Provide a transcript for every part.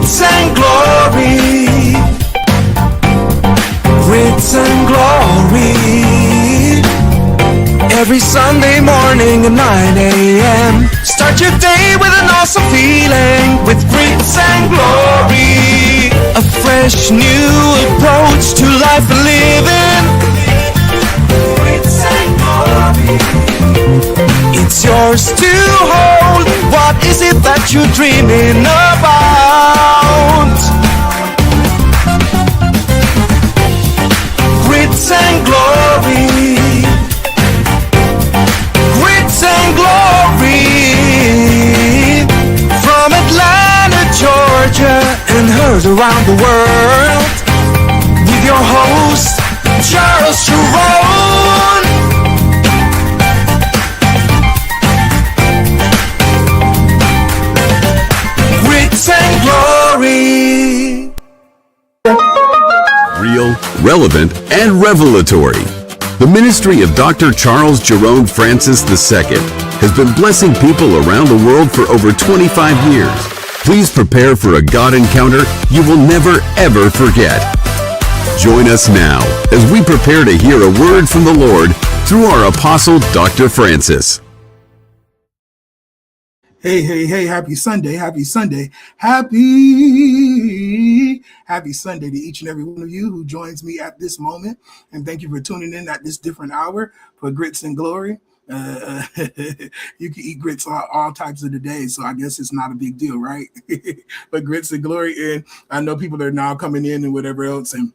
Grits and glory. Grits and glory. Every Sunday morning at 9 a.m. Start your day with an awesome feeling with Grits and glory. A fresh new approach to life and living. Grits and glory. It's yours to hold. What is it that you're dreaming about? Grits and glory. Grits and glory. From Atlanta, Georgia, and heard around the world. With your host, Charles Jerone. Grits and glory. Real, relevant, and revelatory. The ministry of Dr. Charles Jerone Francis II has been blessing people around the world for over 25 years. Please prepare for a God encounter you will never, ever forget. Join us now as we prepare to hear a word from the Lord through our apostle, Dr. Francis. Hey, happy Sunday, happy Sunday to each and every one of you who joins me at this moment. And thank you for tuning in at this different hour for Grits and Glory. You can eat grits all types of the day, so I guess it's not a big deal, right? But Grits and Glory, and I know people are now coming in and whatever else, and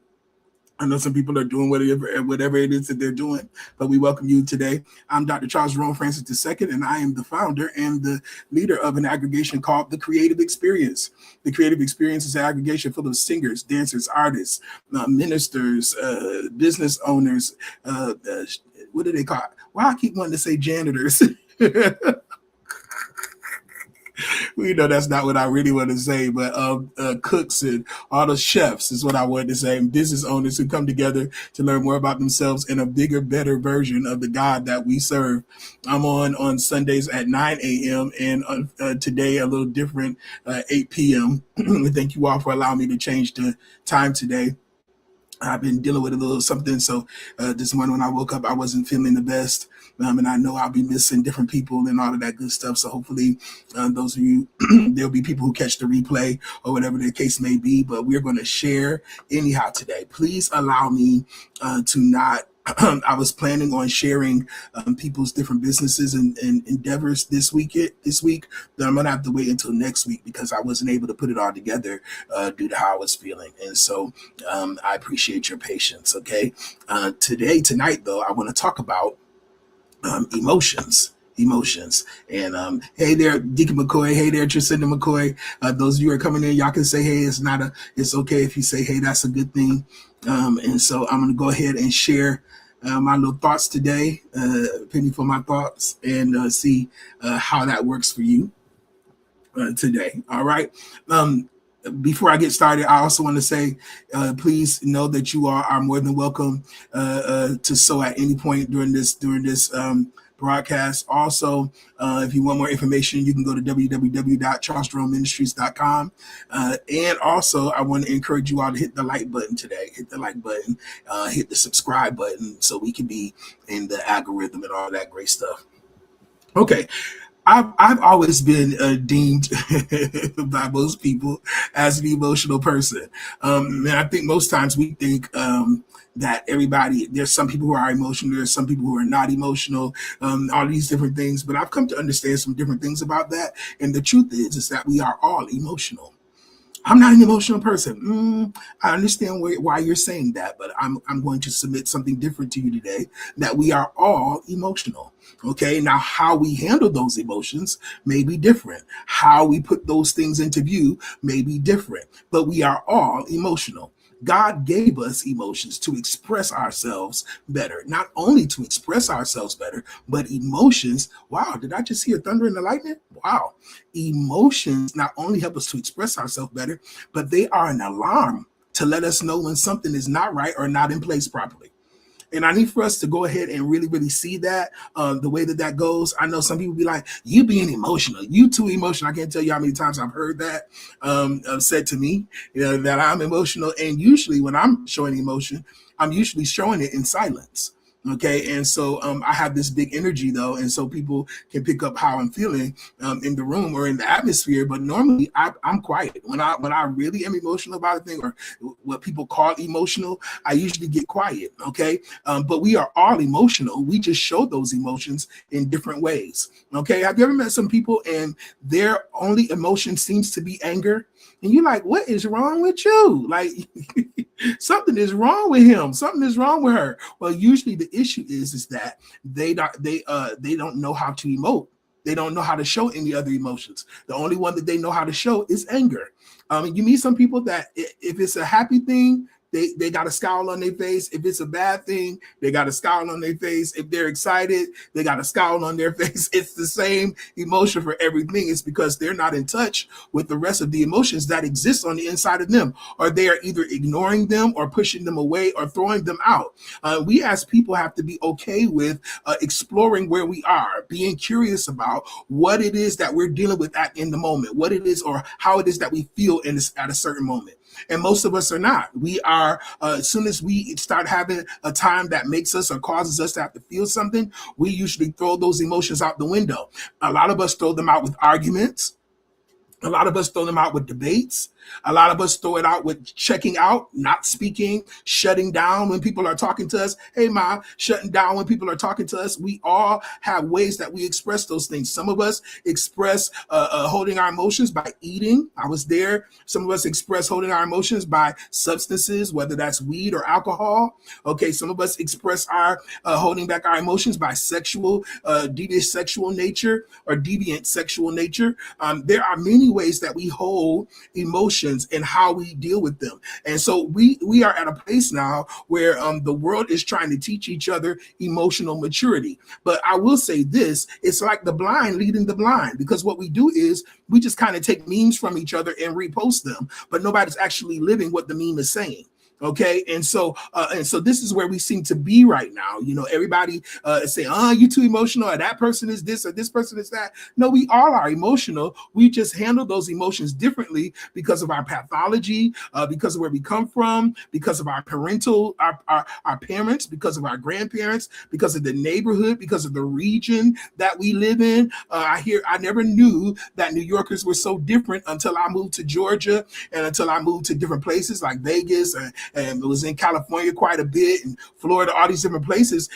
I know some people are doing whatever it is that they're doing, but we welcome you today. I'm Dr. Charles Jerome Francis II, and I am the founder and the leader of an aggregation called The Creative Experience. The Creative Experience is an aggregation full of singers, dancers, artists, ministers, business owners. What do they call it? Why I keep wanting to say janitors? We know that's not what I really want to say, but cooks and all the chefs is what I wanted to say. And business owners who come together to learn more about themselves in a bigger, better version of the God that we serve. I'm on Sundays at 9 a.m. and today a little different, 8 p.m. Thank you all for allowing me to change the time today. I've been dealing with a little something, so this morning when I woke up, I wasn't feeling the best. And I know I'll be missing different people and all of that good stuff. So hopefully those of you, there'll be people who catch the replay or whatever the case may be. But we're going to share anyhow today. Please allow me to not. I was planning on sharing people's different businesses and endeavors this week. But I'm going to have to wait until next week because I wasn't able to put it all together due to how I was feeling. And so I appreciate your patience. Okay. Tonight, though, I want to talk about emotions. And hey there, Deacon McCoy. Hey there, Trisenda McCoy. Those of you who are coming in, y'all can say, hey, it's okay if you say, hey, that's a good thing. And so I'm going to go ahead and share my little thoughts today, penny for my thoughts, and see how that works for you today. All right. Before I get started, I also want to say, please know that you are more than welcome to sow at any point during this broadcast. Also, if you want more information, you can go to www.charlesjeroneministries.com. And also, I want to encourage you all to hit the like button today. Hit the like button, hit the subscribe button so we can be in the algorithm and all that great stuff. Okay. I've always been deemed by most people as an emotional person. And I think most times we think that there's some people who are emotional, there's some people who are not emotional, all these different things. But I've come to understand some different things about that. And the truth is that we are all emotional. I'm not an emotional person. I understand why you're saying that, but I'm going to submit something different to you today, that we are all emotional. Okay, now how we handle those emotions may be different. How we put those things into view may be different, but we are all emotional. God gave us emotions to express ourselves better, not only to express ourselves better, but emotions. Wow, did I just hear thunder and the lightning? Wow. Emotions not only help us to express ourselves better, but they are an alarm to let us know when something is not right or not in place properly. And I need for us to go ahead and really, really see that the way that goes. I know some people be like, you being emotional, you too emotional. I can't tell you how many times I've heard that said to me, that I'm emotional. And usually when I'm showing emotion, I'm usually showing it in silence. Okay, and so I have this big energy though, and so people can pick up how I'm feeling in the room or in the atmosphere. But normally I'm quiet when I really am emotional about a thing, or what people call emotional. I usually get quiet. Okay, but we are all emotional. We just show those emotions in different ways. Okay, have you ever met some people and their only emotion seems to be anger? And you're like, what is wrong with you? Like, something is wrong with him. Something is wrong with her. Well, usually the issue is that they don't know how to emote. They don't know how to show any other emotions. The only one that they know how to show is anger. You meet some people that if it's a happy thing, they got a scowl on their face. If it's a bad thing, they got a scowl on their face. If they're excited, they got a scowl on their face. It's the same emotion for everything. It's because they're not in touch with the rest of the emotions that exist on the inside of them, or they are either ignoring them or pushing them away or throwing them out. We as people have to be okay with exploring where we are, being curious about what it is that we're dealing with in the moment, what it is or how it is that we feel at a certain moment. And most of us are not. We are, as soon as we start having a time that makes us or causes us to have to feel something, we usually throw those emotions out the window. A lot of us throw them out with arguments. A lot of us throw them out with debates. A lot of us throw it out with checking out, not speaking, shutting down when people are talking to us. Hey, Ma, shutting down when people are talking to us. We all have ways that we express those things. Some of us express holding our emotions by eating. I was there. Some of us express holding our emotions by substances, whether that's weed or alcohol. Okay, some of us express our holding back our emotions by deviant sexual nature or deviant sexual nature. There are many ways that we hold emotions and how we deal with them. And so we are at a place now where the world is trying to teach each other emotional maturity. But I will say this, it's like the blind leading the blind, because what we do is we just kind of take memes from each other and repost them, but nobody's actually living what the meme is saying. Okay, and so this is where we seem to be right now. Everybody say, "Oh, you too emotional," or "That person is this," or "This person is that." No, we all are emotional. We just handle those emotions differently because of our pathology, because of where we come from, because of our our parents, because of our grandparents, because of the neighborhood, because of the region that we live in. I never knew that New Yorkers were so different until I moved to Georgia and until I moved to different places like Vegas and it was in California quite a bit, and Florida, all these different places,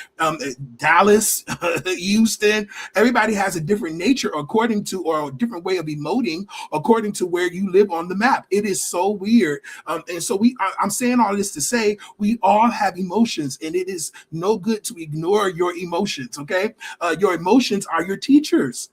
Dallas, Houston. Everybody has a different nature according to, or a different way of emoting according to where you live on the map. It is so weird. And so I'm saying all this to say we all have emotions, and it is no good to ignore your emotions, okay? Your emotions are your teachers.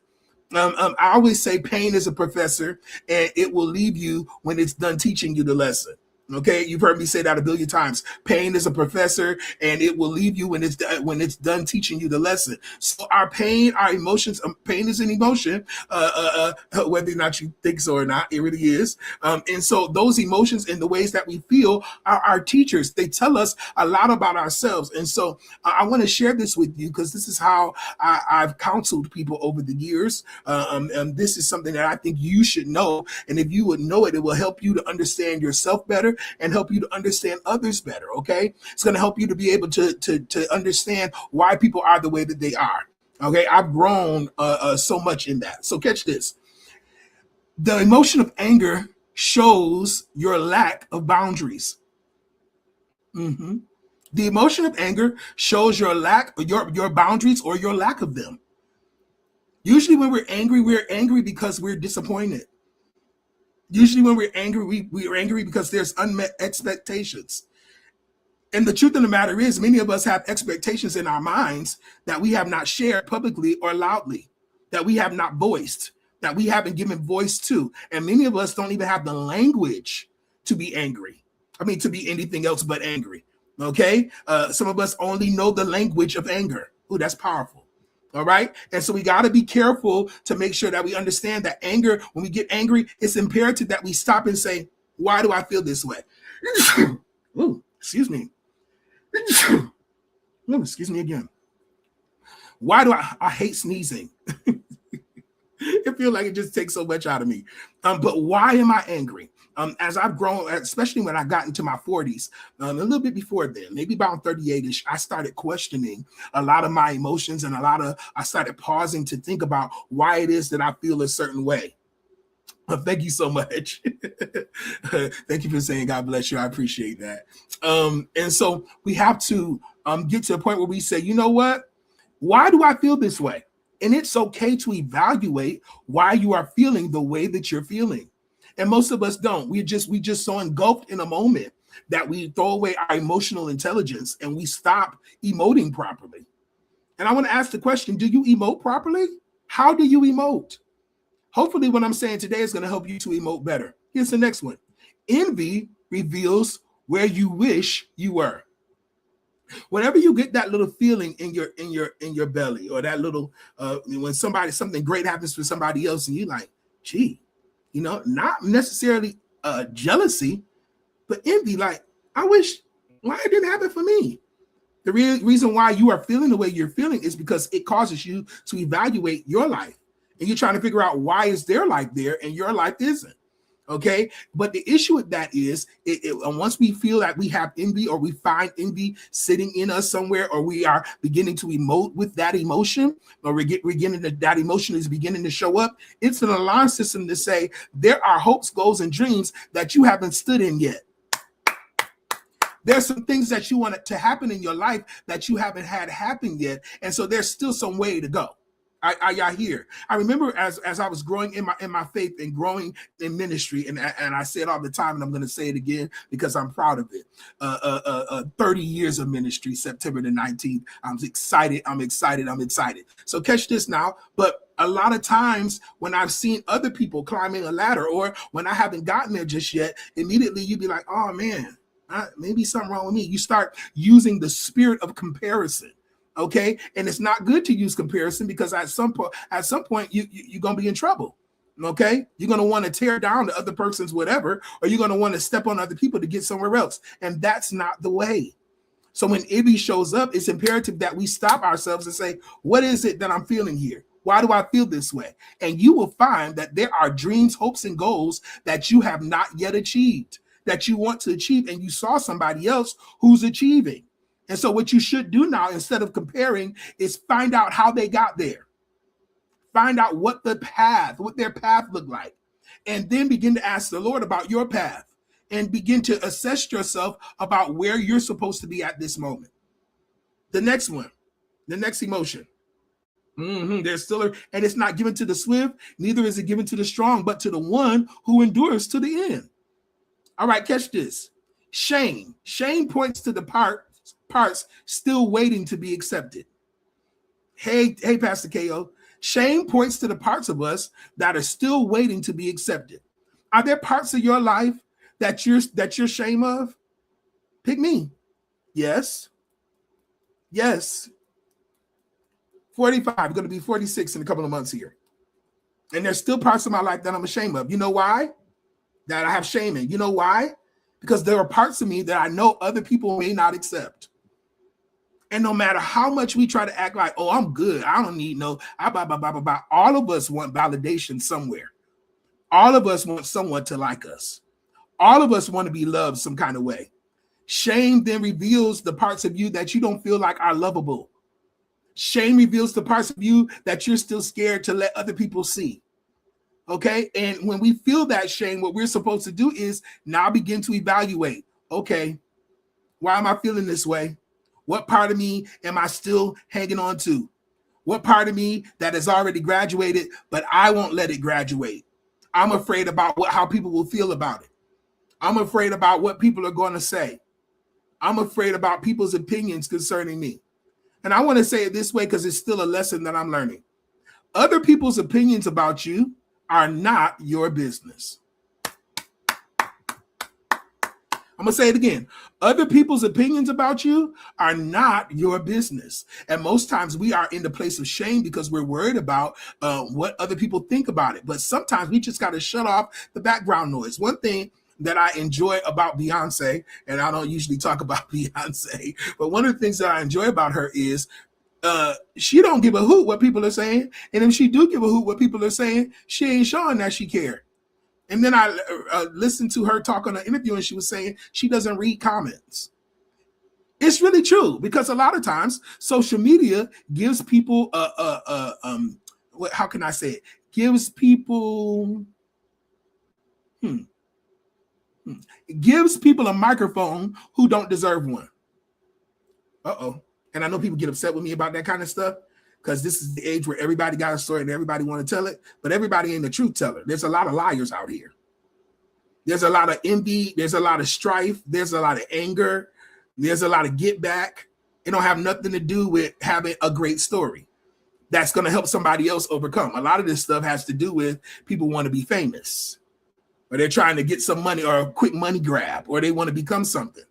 I always say pain is a professor, and it will leave you when it's done teaching you the lesson. Okay, you've heard me say that a billion times. Pain is a professor, and it will leave you when it's done teaching you the lesson. So our pain, our emotions, pain is an emotion, whether or not you think so or not, it really is. And so those emotions and the ways that we feel are our teachers. They tell us a lot about ourselves. And so I want to share this with you because this is how I've counseled people over the years. And this is something that I think you should know. And if you would know it, it will help you to understand yourself better and help you to understand others better. Okay, it's going to help you to be able to understand why people are the way that they are. Okay, I've grown so much in that. So catch this: the emotion of anger shows your lack of boundaries. The emotion of anger shows your your boundaries or your lack of them. Usually, when we're angry because we're disappointed. Usually when we're angry, we're angry because there's unmet expectations. And the truth of the matter is, many of us have expectations in our minds that we have not shared publicly or loudly, that we have not voiced, that we haven't given voice to. And many of us don't even have the language to be angry. I mean, to be anything else but angry. Okay? Some of us only know the language of anger. Ooh, that's powerful. All right. And so we got to be careful to make sure that we understand that anger, when we get angry, it's imperative that we stop and say, why do I feel this way? Ooh, excuse me. Excuse me again. Why do I hate sneezing? It feels like it just takes so much out of me. But why am I angry? As I've grown, especially when I got into my 40s, a little bit before then, maybe about 38ish, I started questioning a lot of my emotions, and I started pausing to think about why it is that I feel a certain way. Thank you so much. Thank you for saying God bless you. I appreciate that. And so we have to get to a point where we say, you know what? Why do I feel this way? And it's okay to evaluate why you are feeling the way that you're feeling. And most of us don't. We just so engulfed in a moment that we throw away our emotional intelligence and we stop emoting properly. And I want to ask the question, do you emote properly? How do you emote? Hopefully what I'm saying today is going to help you to emote better. Here's the next one. Envy reveals where you wish you were. Whenever you get that little feeling in your belly, or that little when something great happens for somebody else, and you're like, gee, not necessarily jealousy, but envy. Like, I wish, why it didn't happen for me. The real reason why you are feeling the way you're feeling is because it causes you to evaluate your life, and you're trying to figure out why is their life there and your life isn't. Okay, but the issue with that is, once we feel that we have envy, or we find envy sitting in us somewhere, or we are beginning to emote with that emotion, or that emotion is beginning to show up, it's an alarm system to say there are hopes, goals, and dreams that you haven't stood in yet. There's some things that you want to happen in your life that you haven't had happen yet, and so there's still some way to go. Are y'all here? I remember as I was growing in my faith and growing in ministry, and I say it all the time, and I'm going to say it again because I'm proud of it. 30 years of ministry, September the 19th. I'm excited. So catch this now. But a lot of times when I've seen other people climbing a ladder, or when I haven't gotten there just yet, immediately you'd be like, oh man, maybe something wrong with me. You start using the spirit of comparison. Okay, and it's not good to use comparison, because at some point you're gonna be in trouble. Okay, you're gonna want to tear down the other person's whatever, or you're gonna want to step on other people to get somewhere else, and that's not the way. So when envy shows up, it's imperative that we stop ourselves and say, what is it that I'm feeling here? Why do I feel this way? And you will find that there are dreams, hopes, and goals that you have not yet achieved, that you want to achieve, and you saw somebody else who's achieving. And so what you should do now, instead of comparing, is find out how they got there. Find out what their path looked like. And then begin to ask the Lord about your path, and begin to assess yourself about where you're supposed to be at this moment. The next one, the next emotion. There's still and it's not given to the swift, neither is it given to the strong, but to the one who endures to the end. All right, catch this. Shame. Shame points to the parts still waiting to be accepted. Hey, Pastor KO. Shame points to the parts of us that are still waiting to be accepted. Are there parts of your life that you're ashamed of? Pick me. Yes. 45. I'm going to be 46 in a couple of months here. And there's still parts of my life that I'm ashamed of. You know why? That I have shame in. You know why? Because there are parts of me that I know other people may not accept. And no matter how much we try to act like, oh, I'm good, I don't need no, all of us want validation somewhere. All of us want someone to like us. All of us want to be loved some kind of way. Shame then reveals the parts of you that you don't feel like are lovable. Shame reveals the parts of you that you're still scared to let other people see. Okay, and when we feel that shame, what we're supposed to do is now begin to evaluate. Okay, why am I feeling this way? What part of me am I still hanging on to? What part of me that has already graduated, but I won't let it graduate? I'm afraid about how people will feel about it. I'm afraid about what people are going to say. I'm afraid about people's opinions concerning me. And I want to say it this way because it's still a lesson that I'm learning. Other people's opinions about you are not your business. I'm going to say it again. Other people's opinions about you are not your business. And most times we are in the place of shame because we're worried about what other people think about it. But sometimes we just got to shut off the background noise. One thing that I enjoy about Beyonce, and I don't usually talk about Beyonce, but one of the things that I enjoy about her is she don't give a hoot what people are saying. And if she do give a hoot what people are saying, she ain't showing that she care. And then I listened to her talk on an interview, and she was saying she doesn't read comments. It's really true, because a lot of times social media gives people how can I say it? Gives people gives people a microphone who don't deserve one. And I know people get upset with me about that kind of stuff, because this is the age where everybody got a story and everybody want to tell it, but everybody ain't the truth teller. There's a lot of liars out here. There's a lot of envy. There's a lot of strife. There's a lot of anger. There's a lot of get back. It don't have nothing to do with having a great story that's going to help somebody else overcome. A lot of this stuff has to do with people want to be famous, or they're trying to get some money, or a quick money grab, or they want to become something.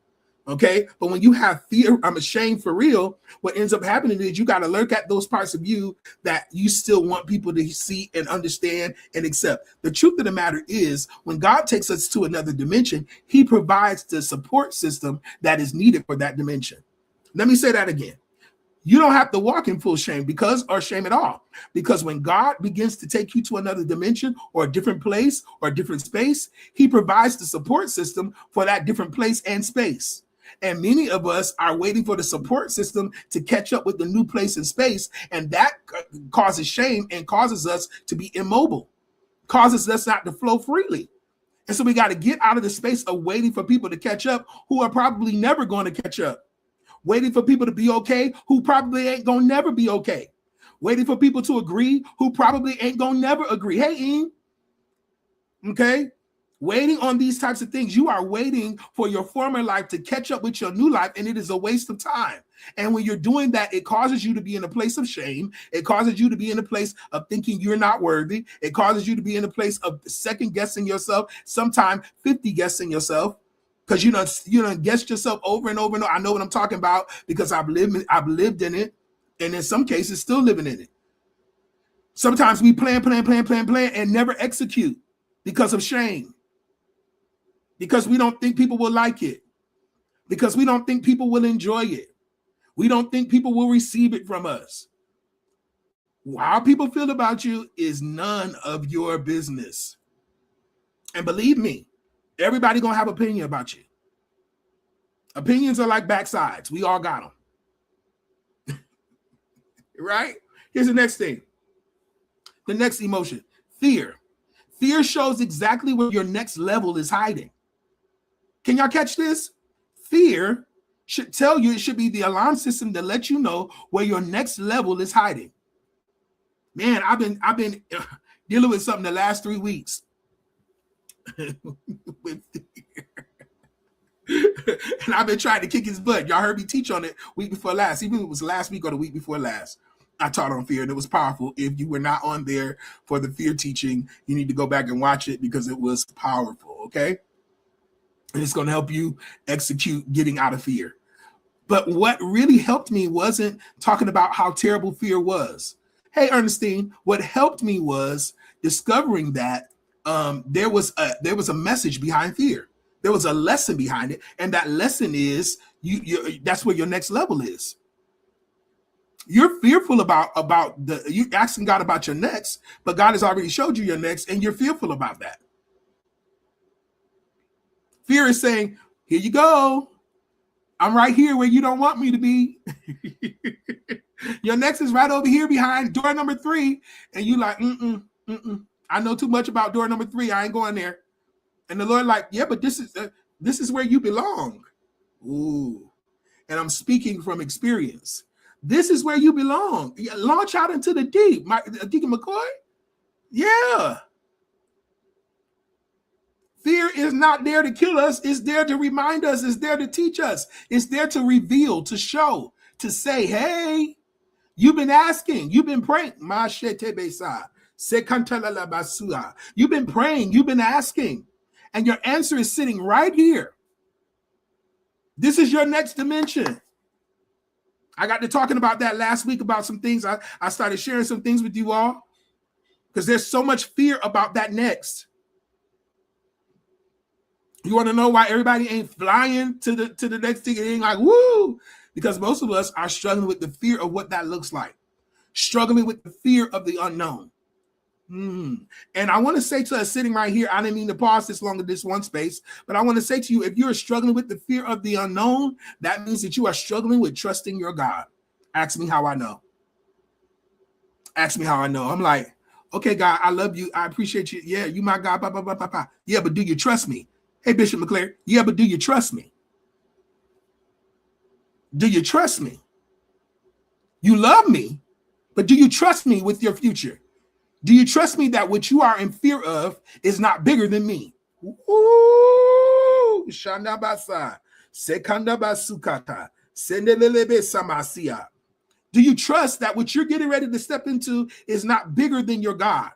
Okay. But when you have fear, I'm ashamed for real, what ends up happening is you got to look at those parts of you that you still want people to see and understand and accept. The truth of the matter is, when God takes us to another dimension, he provides the support system that is needed for that dimension. Let me say that again. You don't have to walk in full shame or shame at all. Because when God begins to take you to another dimension, or a different place, or a different space, he provides the support system for that different place and space. And many of us are waiting for the support system to catch up with the new place and space. And that causes shame and causes us to be immobile, causes us not to flow freely. And so we got to get out of the space of waiting for people to catch up who are probably never going to catch up. Waiting for people to be okay who probably ain't going to never be okay. Waiting for people to agree who probably ain't going to never agree. Hey, Ian. Okay. Waiting on these types of things. You are waiting for your former life to catch up with your new life, and it is a waste of time. And when you're doing that, it causes you to be in a place of shame. It causes you to be in a place of thinking you're not worthy. It causes you to be in a place of second guessing yourself, sometimes 50 guessing yourself, because you don't guess yourself over and over and over. I know what I'm talking about, because I've lived in it, and in some cases still living in it. Sometimes we plan and never execute because of shame. Because we don't think people will like it. Because we don't think people will enjoy it. We don't think people will receive it from us. How people feel about you is none of your business. And believe me, everybody gonna have an opinion about you. Opinions are like backsides. We all got them. Right? Here's the next thing. The next emotion, fear. Fear shows exactly where your next level is hiding. Can y'all catch this? Fear should tell you, it should be the alarm system to let you know where your next level is hiding. Man, I've been dealing with something the last 3 weeks. With fear. And I've been trying to kick his butt. Y'all heard me teach on it week before last. Even if it was last week or the week before last, I taught on fear, and it was powerful. If you were not on there for the fear teaching, you need to go back and watch it, because it was powerful, okay? And it's going to help you execute getting out of fear. But what really helped me wasn't talking about how terrible fear was. Hey, Ernestine, what helped me was discovering that there was a message behind fear. There was a lesson behind it. And that lesson is that's where your next level is. You're fearful about you asking God about your next, but God has already showed you your next, and you're fearful about that. Fear is saying, here you go. I'm right here where you don't want me to be. Your next is right over here behind door number 3. And you like, I know too much about door number 3. I ain't going there. And the Lord like, yeah, but this is where you belong. Ooh. And I'm speaking from experience. This is where you belong. Launch out into the deep. Deacon McCoy? Yeah. Fear is not there to kill us. It's there to remind us. It's there to teach us. It's there to reveal, to show, to say, hey, you've been asking. You've been praying. You've been praying. You've been asking. And your answer is sitting right here. This is your next dimension. I got to talking about that last week, about some things. I started sharing some things with you all, because there's so much fear about that next. You want to know why everybody ain't flying to the next thing? It ain't like, woo, because most of us are struggling with the fear of what that looks like, struggling with the fear of the unknown. And I want to say to us sitting right here, I didn't mean to pause this long in this one space, but I want to say to you, if you're struggling with the fear of the unknown, that means that you are struggling with trusting your God. Ask me how I know. Ask me how I know. I'm like, okay, God, I love you. I appreciate you. Yeah, you my God. Blah, blah, blah, blah, blah. Yeah, but do you trust me? Hey, Bishop McClare. Yeah, but do you trust me? Do you trust me? You love me, but do you trust me with your future? Do you trust me that what you are in fear of is not bigger than me? Ooh, Shandabasa, Sekandabasukata, Sendelebe Samasia. Do you trust that what you're getting ready to step into is not bigger than your God?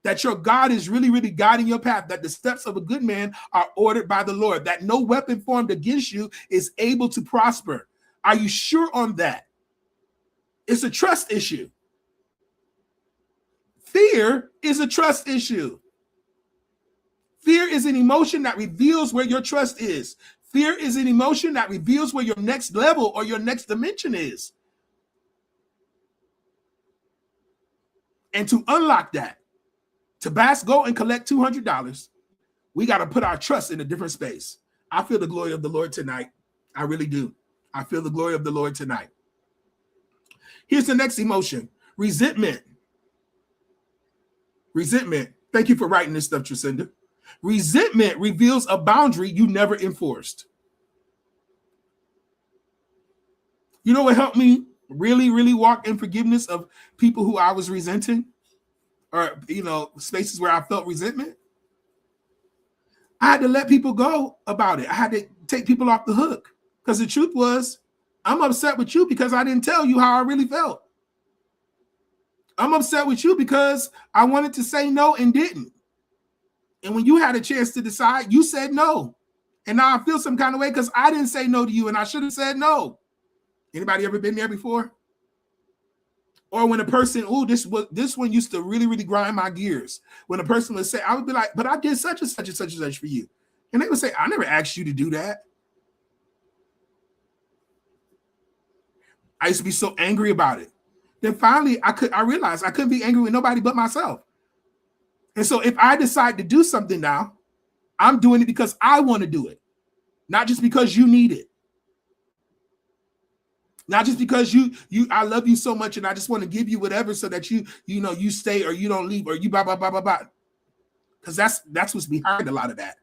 That your God is really, really guiding your path, that the steps of a good man are ordered by the Lord, that no weapon formed against you is able to prosper. Are you sure on that? It's a trust issue. Fear is a trust issue. Fear is an emotion that reveals where your trust is. Fear is an emotion that reveals where your next level or your next dimension is. And to unlock that, to go and collect $200, we got to put our trust in a different space. I feel the glory of the Lord tonight. I really do. I feel the glory of the Lord tonight. Here's the next emotion, resentment. Resentment. Thank you for writing this stuff, Tracinda. Resentment reveals a boundary you never enforced. You know what helped me really, really walk in forgiveness of people who I was resenting, or, spaces where I felt resentment? I had to let people go about it. I had to take people off the hook, because the truth was, I'm upset with you because I didn't tell you how I really felt. I'm upset with you because I wanted to say no and didn't. And when you had a chance to decide, you said no. And now I feel some kind of way because I didn't say no to you and I should have said no. Anybody ever been there before? Or when a person, this one used to really, really grind my gears. When a person would say, I would be like, but I did such and such and such and such for you. And they would say, I never asked you to do that. I used to be so angry about it. Then finally, I realized I couldn't be angry with nobody but myself. And so if I decide to do something now, I'm doing it because I want to do it, not just because you need it. Not just because I love you so much and I just want to give you whatever so that you stay or you don't leave or you blah, blah, blah, blah, blah. Because that's what's behind a lot of that,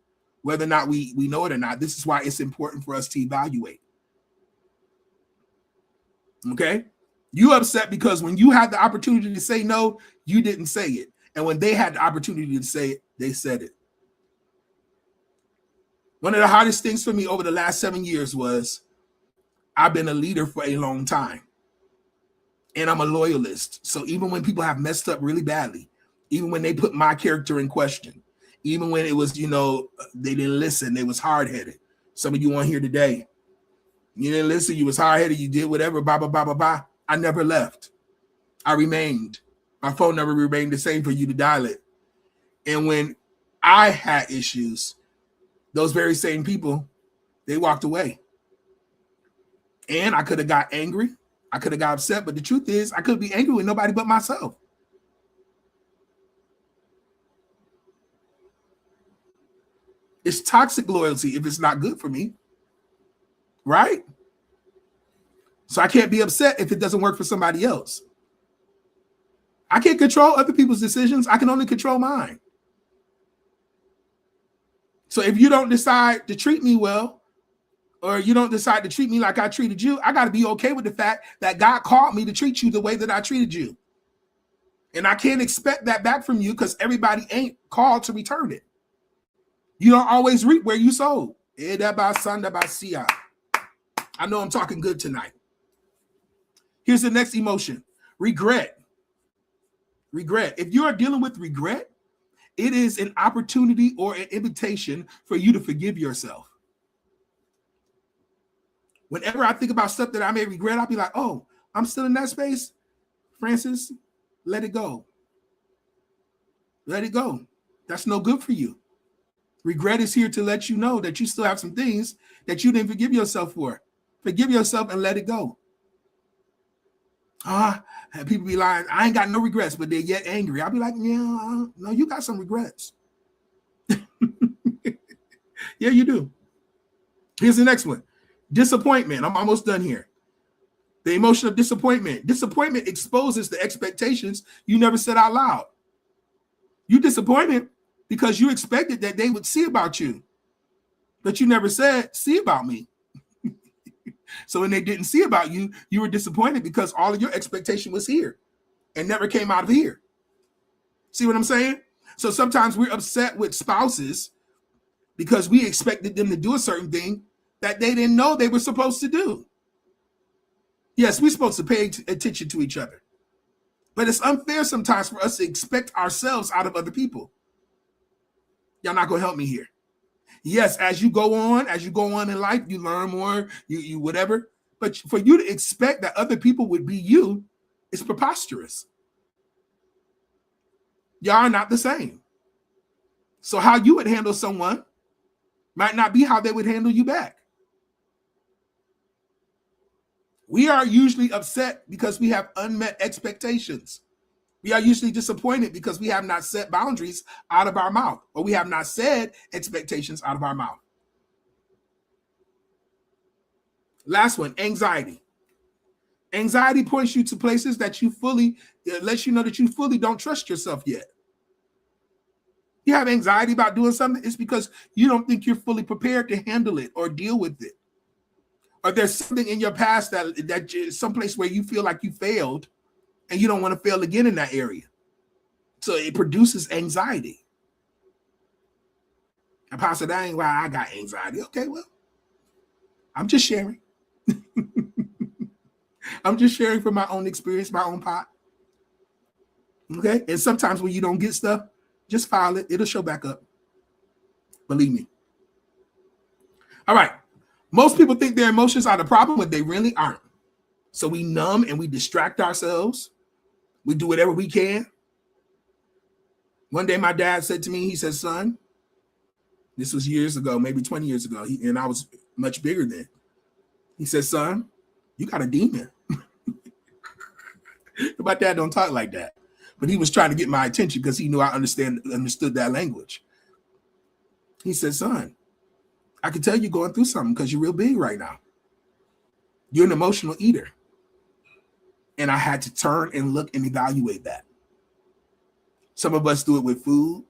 whether or not we know it or not. This is why it's important for us to evaluate. Okay? You upset because when you had the opportunity to say no, you didn't say it. And when they had the opportunity to say it, they said it. One of the hardest things for me over the last 7 years was I've been a leader for a long time. And I'm a loyalist. So even when people have messed up really badly, even when they put my character in question, even when it was, they didn't listen, they was hard-headed. Some of you on here today, you didn't listen, you was hard-headed, you did whatever, blah, blah, blah, blah, blah. I never left. I remained. My phone number remained the same for you to dial it. And when I had issues, those very same people, they walked away. And I could have got angry. I could have got upset. But the truth is, I couldn't be angry with nobody but myself. It's toxic loyalty if it's not good for me. Right? So I can't be upset if it doesn't work for somebody else. I can't control other people's decisions. I can only control mine. So if you don't decide to treat me well, or you don't decide to treat me like I treated you, I got to be okay with the fact that God called me to treat you the way that I treated you. And I can't expect that back from you because everybody ain't called to return it. You don't always reap where you sowed. I know I'm talking good tonight. Here's the next emotion, regret. Regret. If you are dealing with regret, it is an opportunity or an invitation for you to forgive yourself. Whenever I think about stuff that I may regret, I'll be like, oh, I'm still in that space. Francis, let it go. Let it go. That's no good for you. Regret is here to let you know that you still have some things that you didn't forgive yourself for. Forgive yourself and let it go. And people be lying, I ain't got no regrets, but they're yet angry. I'll be like, yeah, no, you got some regrets. Yeah, you do. Here's the next one. Disappointment. I'm almost done here. The emotion of disappointment. Disappointment exposes the expectations you never said out loud. You disappointed because you expected that they would see about you, but you never said, see about me. So when they didn't see about you, you were disappointed because all of your expectation was here and never came out of here. See what I'm saying? So sometimes we're upset with spouses because we expected them to do a certain thing that they didn't know they were supposed to do. Yes, we're supposed to pay attention to each other, but it's unfair sometimes for us to expect ourselves out of other people. Y'all not gonna help me here. Yes, as you go on in life, you learn more, you whatever. But for you to expect that other people would be you is preposterous. Y'all are not the same. So how you would handle someone might not be how they would handle you back. We are usually upset because we have unmet expectations. We are usually disappointed because we have not set boundaries out of our mouth, or we have not said expectations out of our mouth. Last one, anxiety. Anxiety points you to places that lets you know that you fully don't trust yourself yet. You have anxiety about doing something, it's because you don't think you're fully prepared to handle it or deal with it. Or there's something in your past that someplace where you feel like you failed and you don't want to fail again in that area. So it produces anxiety. Apostle, that ain't why I got anxiety. Okay, well, I'm just sharing. I'm just sharing from my own experience, my own pot. Okay, and sometimes when you don't get stuff, just file it. It'll show back up. Believe me. All right. Most people think their emotions are the problem, but they really aren't. So we numb and we distract ourselves. We do whatever we can. One day my dad said to me, he said, son, this was years ago, maybe 20 years ago, and I was much bigger then. He said, son, you got a demon. My dad don't talk like that. But he was trying to get my attention because he knew I understood that language. He said, son, I can tell you're going through something because you're real big right now. You're an emotional eater. And I had to turn and look and evaluate that. Some of us do it with food.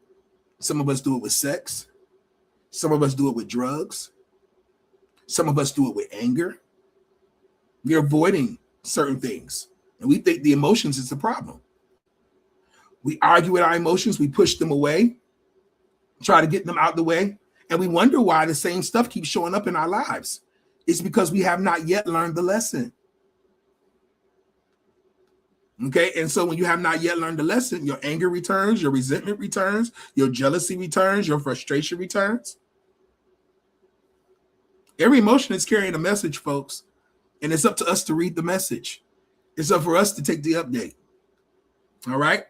Some of us do it with sex. Some of us do it with drugs. Some of us do it with anger. We're avoiding certain things. And we think the emotions is the problem. We argue with our emotions. We push them away, try to get them out the way. And we wonder why the same stuff keeps showing up in our lives. It's because we have not yet learned the lesson. Okay, and so when you have not yet learned the lesson, your anger returns, your resentment returns, your jealousy returns, your frustration returns. Every emotion is carrying a message, folks, and it's up to us to read the message. It's up for us to take the update. All right?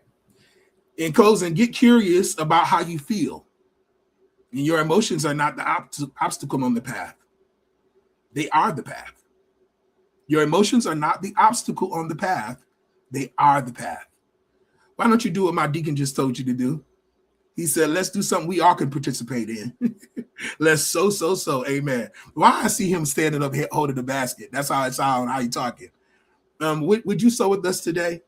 In closing, get curious about how you feel. And your emotions are not the obstacle on the path. They are the path. Your emotions are not the obstacle on the path. They are the path. Why don't you do what my deacon just told you to do? He said, let's do something we all can participate in. Let's so. Amen. Why I see him standing up here holding the basket. That's how it sounds, how you talking. Would you sow with us today?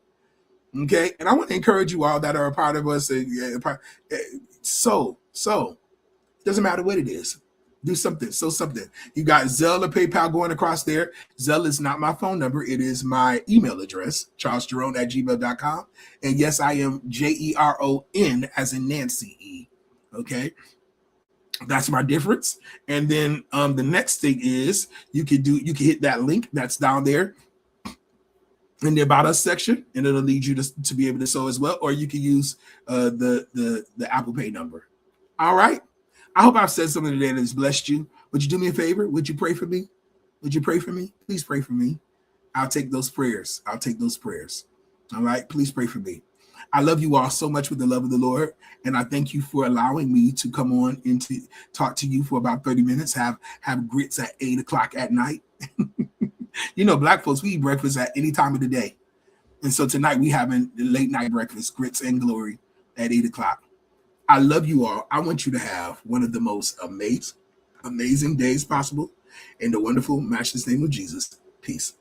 Okay. And I want to encourage you all that are a part of us. So. Doesn't matter what it is. Do something. So something. You got Zelle or PayPal going across there. Zelle is not my phone number. It is my email address, charlesjerone@gmail.com. And yes, I am Jeron as in Nancy E. Okay. That's my difference. And then the next thing is you can hit that link that's down there in the About Us section, and it'll lead you to be able to sow as well. Or you can use the Apple Pay number. All right. I hope I've said something today that has blessed you. Would you do me a favor? Would you pray for me? Would you pray for me? Please pray for me. I'll take those prayers. All right. Please pray for me. I love you all so much with the love of the Lord. And I thank you for allowing me to come on and to talk to you for about 30 minutes, have grits at 8 o'clock at night. You know, Black folks, we eat breakfast at any time of the day. And so tonight we having the late night breakfast, grits and glory at 8 o'clock. I love you all. I want you to have one of the most amazing days possible. In the wonderful, matchless name of Jesus. Peace.